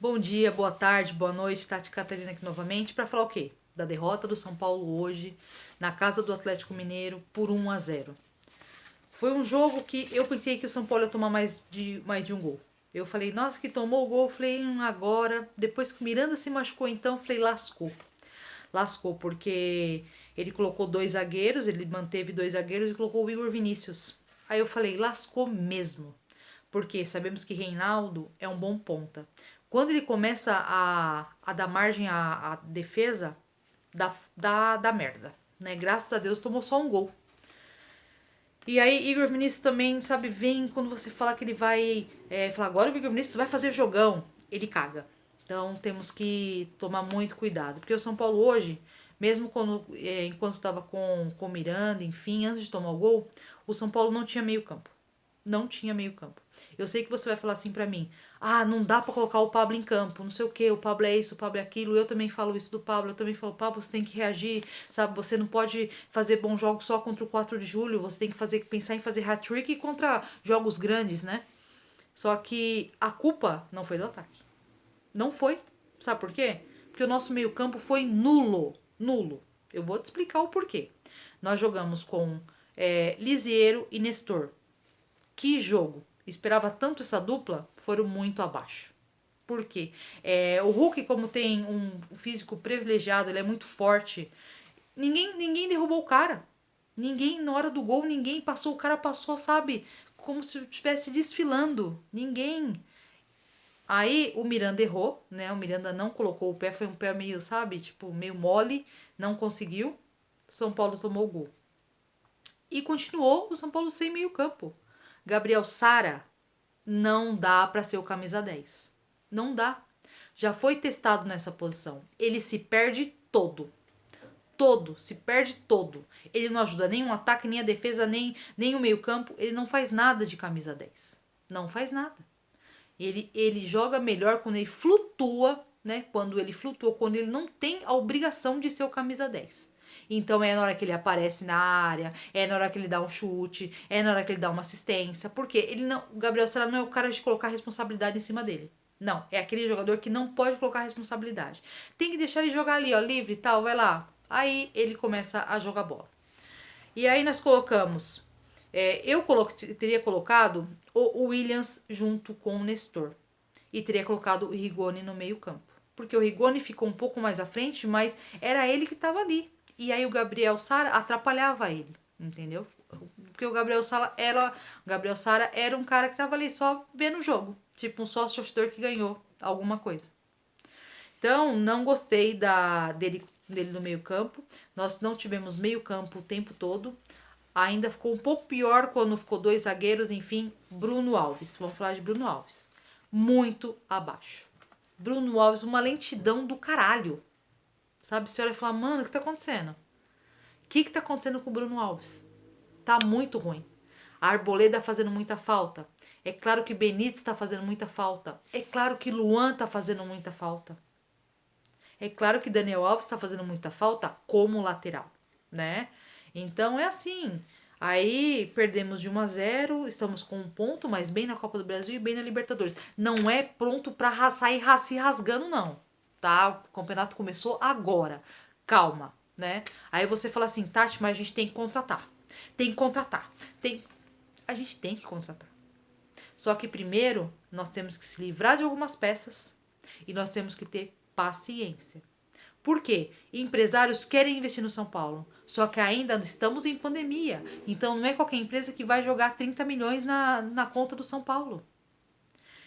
Bom dia, boa tarde, boa noite, Tati Catarina aqui novamente para falar o quê? Da derrota do São Paulo hoje na casa do Atlético Mineiro por 1-0. Foi um jogo que eu pensei que o São Paulo ia tomar mais de um gol. Eu falei, nossa, que tomou o gol, eu falei, agora. Depois que o Miranda se machucou, então, eu falei, lascou. Lascou, porque ele colocou dois zagueiros, ele manteve dois zagueiros e colocou o Igor Vinícius. Aí eu falei, lascou mesmo. Porque sabemos que Reinaldo é um bom ponta. Quando ele começa a dar margem à defesa, dá merda. Né? Graças a Deus tomou só um gol. E aí, Igor Vinícius também, sabe, vem quando você fala que ele vai falar, agora o Igor Vinícius vai fazer jogão, ele caga. Então temos que tomar muito cuidado. Porque o São Paulo hoje, mesmo enquanto estava com o Miranda, enfim, antes de tomar o gol, o São Paulo não tinha meio campo. Não tinha meio campo. Eu sei que você vai falar assim pra mim, não dá pra colocar o Pablo em campo, não sei o que, o Pablo é isso, o Pablo é aquilo. Eu também falo isso do Pablo, eu também falo, Pablo, você tem que reagir, sabe? Você não pode fazer bons jogos só contra o 4 de julho, você tem que pensar em fazer hat-trick contra jogos grandes, né? Só que a culpa não foi do ataque. Não foi. Sabe por quê? Porque o nosso meio campo foi nulo. Nulo. Eu vou te explicar o porquê. Nós jogamos com Lisiero e Nestor. Que jogo! Esperava tanto essa dupla, foram muito abaixo. Por quê? O Hulk, como tem um físico privilegiado, ele é muito forte. Ninguém derrubou o cara. Ninguém, na hora do gol, ninguém passou. O cara passou, sabe? Como se estivesse desfilando. Ninguém. Aí o Miranda errou, né? O Miranda não colocou o pé, foi um pé meio, sabe? Tipo, meio mole. Não conseguiu. São Paulo tomou o gol. E continuou o São Paulo sem meio campo. Gabriel Sara não dá para ser o camisa 10. Não dá. Já foi testado nessa posição. Ele se perde todo. Todo. Se perde todo. Ele não ajuda nem o ataque, nem a defesa, nem o meio campo. Ele não faz nada de camisa 10. Não faz nada. Ele joga melhor quando ele flutua, né? Quando ele flutua, quando ele não tem a obrigação de ser o camisa 10. Então é na hora que ele aparece na área, é na hora que ele dá um chute, é na hora que ele dá uma assistência. Porque o Gabriel Sara não é o cara de colocar responsabilidade em cima dele. Não, é aquele jogador que não pode colocar responsabilidade. Tem que deixar ele jogar ali, ó, livre e tal, vai lá. Aí ele começa a jogar bola. E aí nós colocamos. Teria colocado o Williams junto com o Nestor. E teria colocado o Rigoni no meio campo. Porque o Rigoni ficou um pouco mais à frente, mas era ele que estava ali. E aí o Gabriel Sara atrapalhava ele, entendeu? Porque o Gabriel Sara era um cara que estava ali só vendo o jogo. Tipo um sócio torcedor que ganhou alguma coisa. Então, não gostei dele no meio campo. Nós não tivemos meio campo o tempo todo. Ainda ficou um pouco pior quando ficou dois zagueiros, enfim, Bruno Alves. Vamos falar de Bruno Alves. Muito abaixo. Bruno Alves, uma lentidão do caralho. Sabe? Você olha e fala, mano, o que tá acontecendo? O que tá acontecendo com o Bruno Alves? Tá muito ruim. A Arboleda fazendo muita falta. É claro que Benítez tá fazendo muita falta. É claro que Luan tá fazendo muita falta. É claro que Daniel Alves tá fazendo muita falta como lateral, né? Então é assim. Aí perdemos de 1-0, estamos com um ponto, mas bem na Copa do Brasil e bem na Libertadores. Não é pronto pra sair se rasgando, não. Tá? O campeonato começou agora. Calma, né? Aí você fala assim, Tati, mas a gente tem que contratar. Tem que contratar. A gente tem que contratar. Só que primeiro nós temos que se livrar de algumas peças e nós temos que ter paciência. Por quê? Empresários querem investir no São Paulo, só que ainda estamos em pandemia. Então não é qualquer empresa que vai jogar 30 milhões na conta do São Paulo.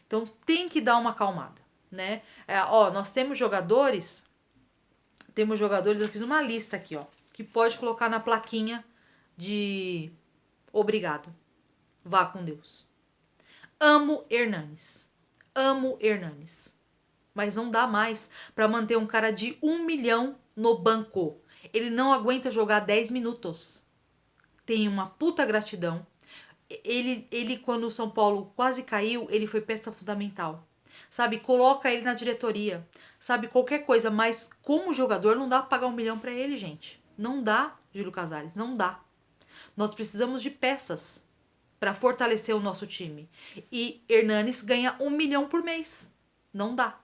Então tem que dar uma acalmada, né? Nós temos jogadores, eu fiz uma lista aqui, ó, que pode colocar na plaquinha de obrigado. Vá com Deus. Amo Hernanes. Amo Hernanes. Mas não dá mais para manter um cara de 1 milhão no banco. Ele não aguenta jogar 10 minutos. Tem uma puta gratidão. Ele, quando o São Paulo quase caiu, ele foi peça fundamental. Sabe, coloca ele na diretoria. Sabe, qualquer coisa. Mas como jogador, não dá pra pagar 1 milhão pra ele, gente. Não dá, Júlio Casares, não dá. Nós precisamos de peças para fortalecer o nosso time. E Hernanes ganha 1 milhão por mês. Não dá.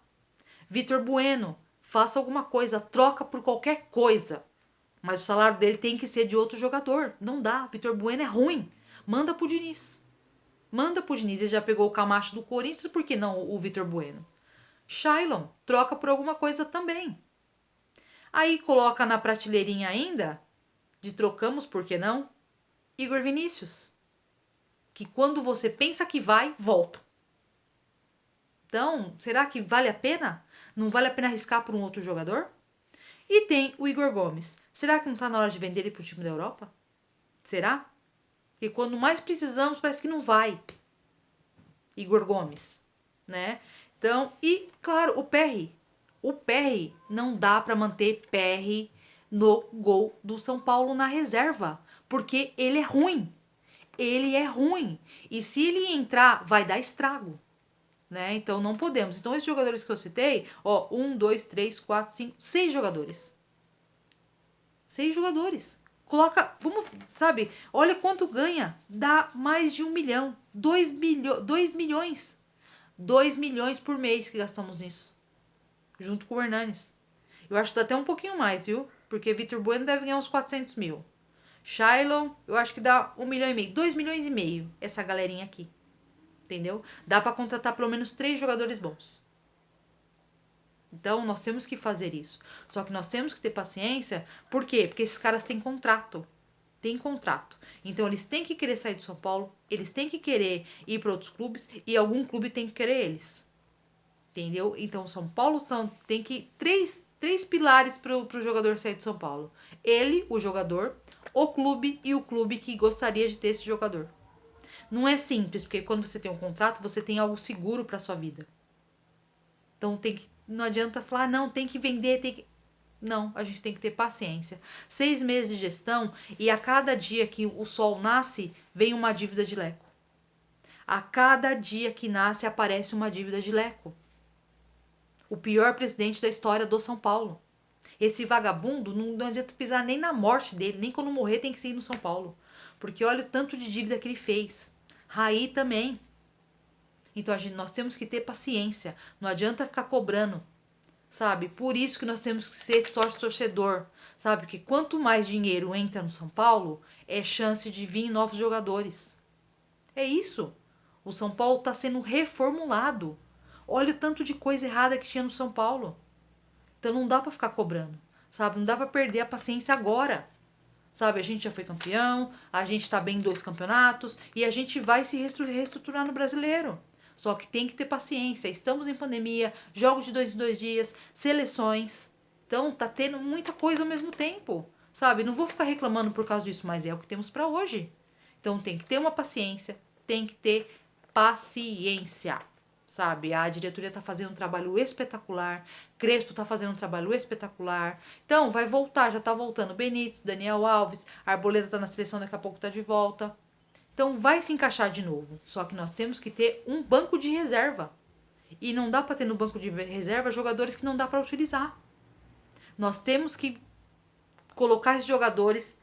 Vitor Bueno, faça alguma coisa, troca por qualquer coisa. Mas o salário dele tem que ser de outro jogador. Não dá, Vitor Bueno é ruim. Manda pro Diniz. Manda pro Diniz, ele já pegou o Camacho do Corinthians, por que não o Vitor Bueno? Shailon, troca por alguma coisa também. Aí coloca na prateleirinha ainda, de trocamos, por que não? Igor Vinícius. Que quando você pensa que vai, volta. Então, será que vale a pena? Não vale a pena arriscar por um outro jogador? E tem o Igor Gomes. Será que não está na hora de vender ele para o time da Europa? Será? Porque quando mais precisamos, parece que não vai. Igor Gomes, né? Então, e claro, o Perry. O Perry não dá para manter Perry no gol do São Paulo na reserva, porque ele é ruim. Ele é ruim. E se ele entrar, vai dar estrago. Né? Então não podemos. Então esses jogadores que eu citei, ó, 1, 2, 3, 4, 5, 6 jogadores. 6 jogadores. Coloca, vamos, sabe? Olha quanto ganha. Dá mais de 1 milhão. 2 milhões. 2 milhões por mês que gastamos nisso. Junto com o Hernanes. Eu acho que dá até um pouquinho mais, viu? Porque Vitor Bueno deve ganhar uns 400 mil. Shailon, eu acho que dá 1 milhão e meio. 2 milhões e meio essa galerinha aqui. Entendeu? Dá para contratar pelo menos 3 jogadores bons. Então, nós temos que fazer isso. Só que nós temos que ter paciência. Por quê? Porque esses caras têm contrato. Tem contrato. Então, eles têm que querer sair do São Paulo. Eles têm que querer ir para outros clubes. E algum clube tem que querer eles. Entendeu? Então, o São Paulo tem que... Três pilares para o jogador sair do São Paulo. Ele, o jogador, o clube e o clube que gostaria de ter esse jogador. Não é simples, porque quando você tem um contrato, você tem algo seguro para sua vida. Então não adianta falar, não, tem que vender, tem que... Não, a gente tem que ter paciência. 6 meses de gestão e a cada dia que o sol nasce, vem uma dívida de Leco. A cada dia que nasce, aparece uma dívida de Leco. O pior presidente da história do São Paulo. Esse vagabundo, não adianta pisar nem na morte dele, nem quando morrer tem que ser no São Paulo. Porque olha o tanto de dívida que ele fez. Raí também. Então nós temos que ter paciência. Não adianta ficar cobrando, sabe? Por isso que nós temos que ser sócio-torcedor, sabe? Que quanto mais dinheiro entra no São Paulo, é chance de vir novos jogadores. É isso. O São Paulo está sendo reformulado. Olha o tanto de coisa errada que tinha no São Paulo. Então não dá para ficar cobrando, sabe? Não dá para perder a paciência agora. Sabe, a gente já foi campeão, a gente tá bem em 2 campeonatos e a gente vai se reestruturar no brasileiro. Só que tem que ter paciência. Estamos em pandemia, jogos de 2 em 2 dias, seleções. Então tá tendo muita coisa ao mesmo tempo. Sabe, não vou ficar reclamando por causa disso, mas é o que temos para hoje. Então tem que ter uma paciência, tem que ter paciência. Sabe, a diretoria tá fazendo um trabalho espetacular, Crespo tá fazendo um trabalho espetacular, então vai voltar, já tá voltando Benítez, Daniel Alves, Arboleda tá na seleção, daqui a pouco tá de volta, então vai se encaixar de novo, só que nós temos que ter um banco de reserva, e não dá para ter no banco de reserva jogadores que não dá para utilizar, nós temos que colocar esses jogadores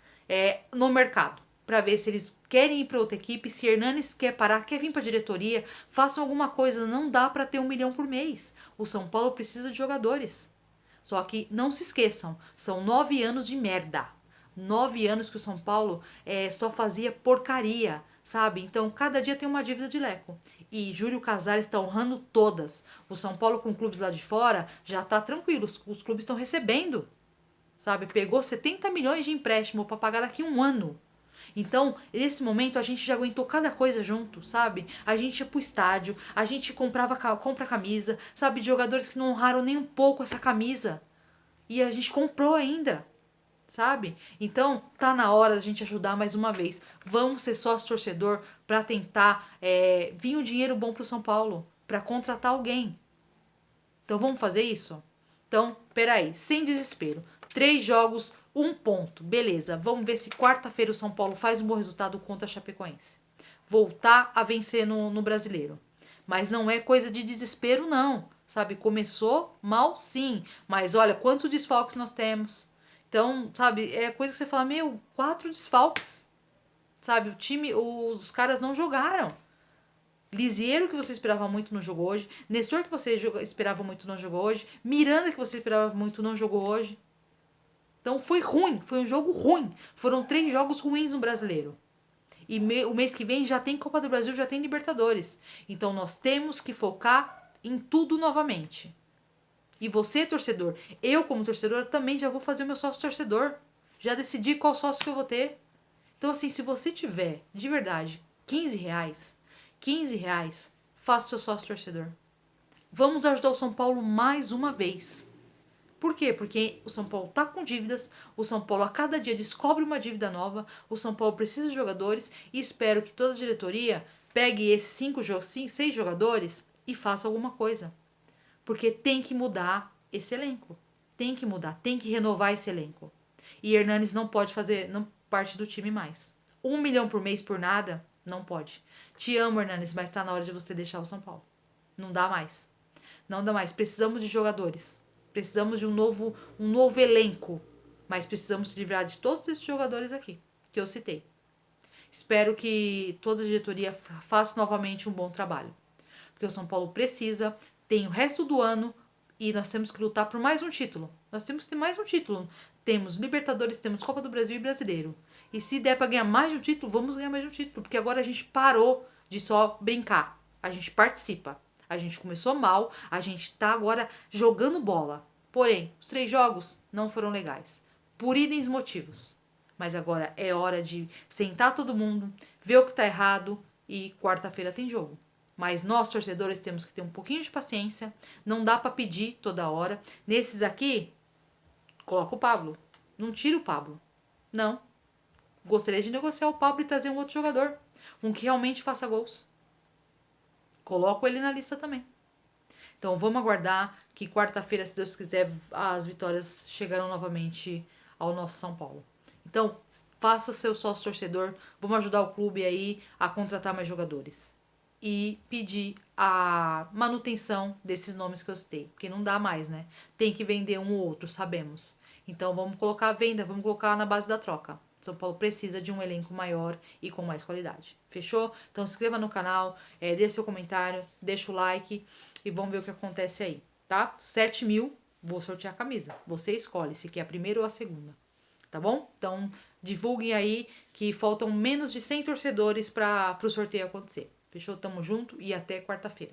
no mercado, para ver se eles querem ir para outra equipe, se Hernanes quer parar, quer vir para a diretoria, façam alguma coisa, não dá para ter 1 milhão por mês. O São Paulo precisa de jogadores. Só que não se esqueçam, são 9 anos de merda. 9 anos que o São Paulo só fazia porcaria, sabe? Então cada dia tem uma dívida de Leco. E Júlio Casares está honrando todas. O São Paulo com clubes lá de fora já está tranquilo, os clubes estão recebendo, sabe? Pegou 70 milhões de empréstimo para pagar daqui a 1 ano. Então, nesse momento, a gente já aguentou cada coisa junto, sabe? A gente ia pro estádio, a gente compra camisa, sabe? De jogadores que não honraram nem um pouco essa camisa. E a gente comprou ainda, sabe? Então, tá na hora da gente ajudar mais uma vez. Vamos ser sócio torcedor para tentar vir um dinheiro bom pro São Paulo, para contratar alguém. Então, vamos fazer isso? Então, peraí, sem desespero. 3 jogos, 1 ponto. Beleza, vamos ver se quarta-feira o São Paulo faz um bom resultado contra a Chapecoense. Voltar a vencer no Brasileiro. Mas não é coisa de desespero, não. Sabe, começou mal, sim. Mas olha, quantos desfalques nós temos. Então, sabe, é coisa que você fala, 4 desfalques. Sabe, o time, os caras não jogaram. Lisieiro, que você esperava muito, não jogou hoje. Nestor, que você esperava muito, não jogou hoje. Miranda, que você esperava muito, não jogou hoje. Então foi ruim, foi um jogo ruim. Foram 3 jogos ruins no Brasileiro. E o mês que vem já tem Copa do Brasil, já tem Libertadores. Então nós temos que focar em tudo novamente. E você, torcedor, eu como torcedor também já vou fazer o meu sócio torcedor. Já decidi qual sócio que eu vou ter. Então assim, se você tiver, de verdade, R$ 15, faça o seu sócio torcedor. Vamos ajudar o São Paulo mais uma vez. Por quê? Porque o São Paulo tá com dívidas, o São Paulo a cada dia descobre uma dívida nova, o São Paulo precisa de jogadores e espero que toda a diretoria pegue esses 6 jogadores e faça alguma coisa. Porque tem que mudar esse elenco. Tem que mudar, tem que renovar esse elenco. E Hernanes não pode fazer não parte do time mais. 1 milhão por mês por nada, não pode. Te amo, Hernanes, mas tá na hora de você deixar o São Paulo. Não dá mais. Não dá mais. Precisamos de jogadores. Precisamos de um novo elenco. Mas precisamos se livrar de todos esses jogadores aqui, que eu citei. Espero que toda a diretoria faça novamente um bom trabalho. Porque o São Paulo precisa, tem o resto do ano e nós temos que lutar por mais um título. Nós temos que ter mais um título. Temos Libertadores, temos Copa do Brasil e Brasileiro. E se der para ganhar mais de um título, vamos ganhar mais de um título. Porque agora a gente parou de só brincar. A gente participa. A gente começou mal, a gente tá agora jogando bola. Porém, os 3 jogos não foram legais. Por idem motivos. Mas agora é hora de sentar todo mundo, ver o que tá errado e quarta-feira tem jogo. Mas nós, torcedores, temos que ter um pouquinho de paciência. Não dá pra pedir toda hora. Nesses aqui, coloca o Pablo. Não tira o Pablo. Não. Gostaria de negociar o Pablo e trazer um outro jogador. Um que realmente faça gols. Coloco ele na lista também. Então vamos aguardar que quarta-feira, se Deus quiser, as vitórias chegarão novamente ao nosso São Paulo. Então, faça seu sócio torcedor. Vamos ajudar o clube aí a contratar mais jogadores. E pedir a manutenção desses nomes que eu citei. Porque não dá mais, né? Tem que vender um ou outro, sabemos. Então vamos colocar a venda, vamos colocar na base da troca. São Paulo precisa de um elenco maior e com mais qualidade. Fechou? Então se inscreva no canal, deixe seu comentário, deixa o like e vamos ver o que acontece aí, tá? 7 mil, vou sortear a camisa. Você escolhe se quer a primeira ou a segunda, tá bom? Então divulguem aí que faltam menos de 100 torcedores para o sorteio acontecer. Fechou? Tamo junto e até quarta-feira.